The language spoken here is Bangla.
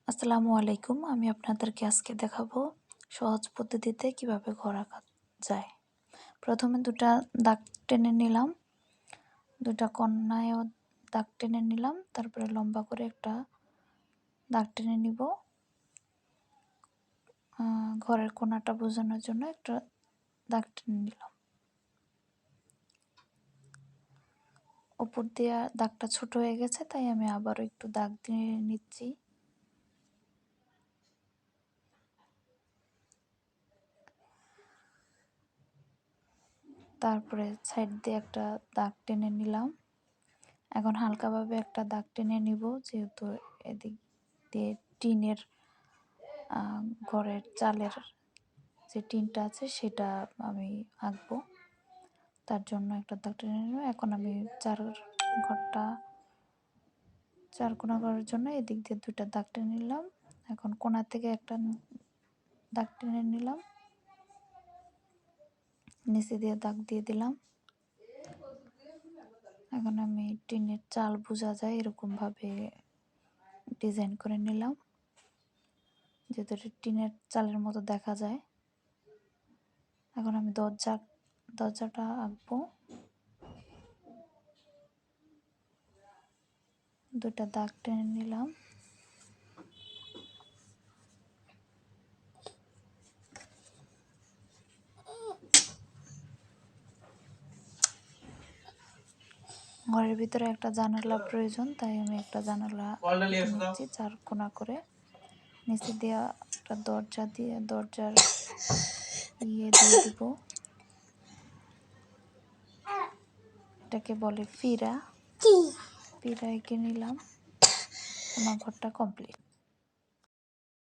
আসসালামু আলাইকুম। আমি আপনাদেরকে আজকে দেখাবো সহজ পদ্ধতিতে কিভাবে ঘর আঁকা যায়। প্রথমে দুটা দাগ টেনে নিলাম, দুটা কর্নায়ও দাগ টেনে নিলাম, তারপরে লম্বা করে একটা দাগ টেনে নিব। ঘরের কোণাটা বোঝানোর জন্য একটা দাগ টেনে নিলাম। উপর দিয়ে দাগটা ছোট হয়ে গেছে, তাই আমি আবারও একটু দাগ দিয়ে নিচ্ছি। তারপরে সাইড দিয়ে একটা দাগ টেনে নিলাম। এখন হালকাভাবে একটা দাগ টেনে নিব, যেহেতু এদিক দিয়ে টিনের ঘরের চালের যে টিনটা আছে সেটা আমি আঁকবো, তার জন্য একটা দাগ টেনে নেব। এখন আমি চার কোণা করার জন্য এদিক দিয়ে দুইটা দাগ টেনে নিলাম। এখন কোণা থেকে একটা দাগ টেনে নিলাম, নিচে দিয়ে দাগ দিয়ে দিলাম। এখন আমি টিনের চাল বোঝা যায় এরকম ভাবে ডিজাইন করে নিলাম, যেহেতু টিনের চালের মতো দেখা যায়। এখন আমি দরজাটা আঁকবো। দুটা দাগ টেনে নিলাম। ঘরের ভিতরে একটা জানালা প্রয়োজন, তাই আমি একটা জানালা নিচ্ছি 4 কোণা করে। নিচে দিয়ে একটা দরজার দিয়ে দিব। এটাকে বলে ফিরা এঁকে নিলাম। আমার ঘরটা কমপ্লিট।